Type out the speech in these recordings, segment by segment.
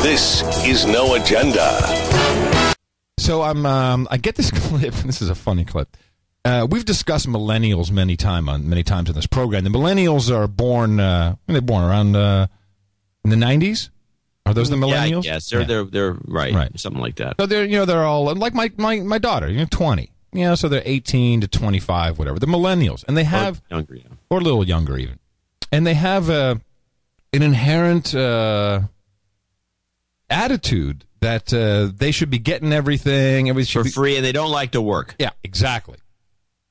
This is No Agenda. So I get this clip. This is a funny clip. We've discussed millennials many times in this program. The millennials are born. When they're born around in the 90s. Are those the millennials? Yes, they're right, something like that. So they're all like my daughter, 20. So they're 18 to 25, whatever. The millennials, and they have younger, or a little younger even, and they have an inherent attitude that they should be getting everything for free, and they don't like to work. Yeah, exactly.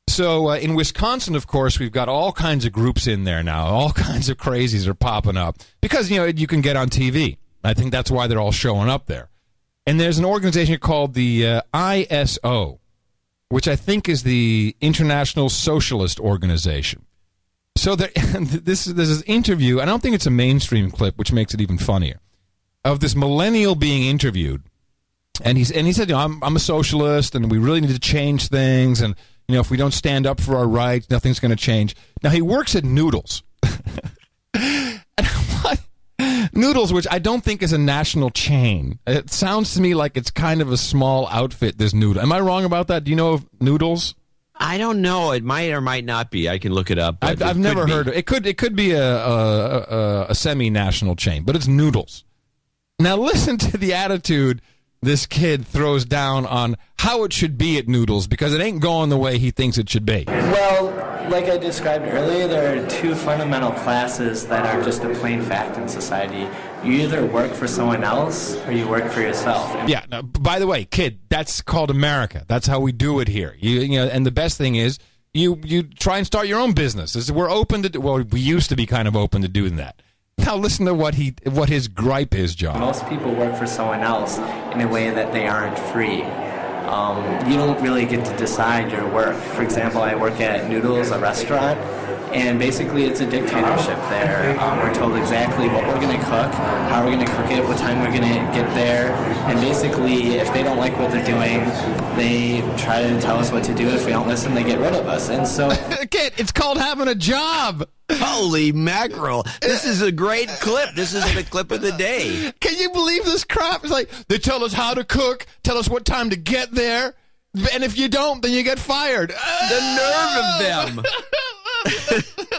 So in Wisconsin, of course, we've got all kinds of groups in there now. All kinds of crazies are popping up because you can get on TV. I think that's why they're all showing up there. And there's an organization called the ISO, which I think is the International Socialist Organization. So this is this interview. I don't think it's a mainstream clip, which makes it even funnier, of this millennial being interviewed, and he said, I'm a socialist, and we really need to change things, and if we don't stand up for our rights, nothing's going to change. Now he works at Noodles. Noodles, which I don't think is a national chain. It sounds to me like it's kind of a small outfit, this Noodle. Am I wrong about that? Do you know of Noodles? I don't know. It might or might not be. I can look it up. I've never heard of it. It could be a semi-national chain, but it's Noodles. Now listen to the attitude this kid throws down on how it should be at Noodles, because it ain't going the way he thinks it should be. Well, like I described earlier, there are two fundamental classes that are just a plain fact in society. You either work for someone else or you work for yourself. Yeah. Now, by the way, kid, that's called America. That's how we do it here. And the best thing is you try and start your own business. We're open to. Well, we used to be kind of open to doing that. Now listen to what his gripe is, John. Most people work for someone else in a way that they aren't free. You don't really get to decide your work. For example, I work at Noodles, a restaurant, and basically it's a dictatorship there. We're told exactly what we're going to cook, how we're going to cook it, what time we're going to get there, and basically if they don't like what they're doing, they try to tell us what to do. If we don't listen, they get rid of us. And so, kid, it's called having a job. Holy mackerel. This is a great clip. This is the clip of the day. Can you believe this crap? It's like, they tell us how to cook, tell us what time to get there, and if you don't, then you get fired. The nerve of them.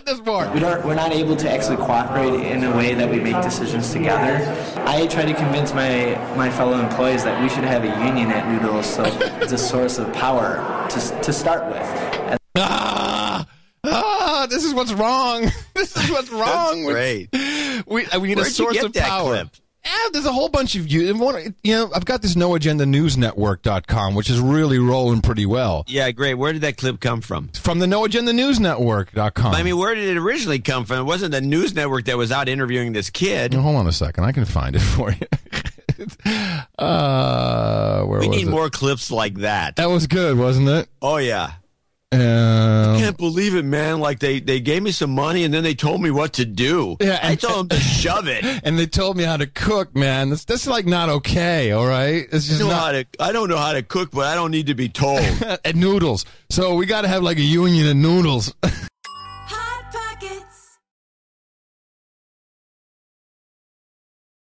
There's more. We're not able to actually cooperate in a way that we make decisions together. I try to convince my fellow employees that we should have a union at Noodles, so it's a source of power to start with. This is what's wrong. This is what's wrong. That's great. We need a source of power. Clip? Yeah, there's a whole bunch of I've got this NoAgendaNewsNetwork.com, which is really rolling pretty well. Yeah, great. Where did that clip come from? From the NoAgendaNewsNetwork.com. I mean, where did it originally come from? It wasn't the news network that was out interviewing this kid. Hold on a second. I can find it for you. We need more clips like that. That was good, wasn't it? Oh, yeah. I can't believe it, man. Like, they gave me some money, and then they told me what to do. Yeah, I told them to shove it. And they told me how to cook, man. That's like not okay, all right? It's just I don't know how to cook, but I don't need to be told. At Noodles. So we got to have like a union at Noodles.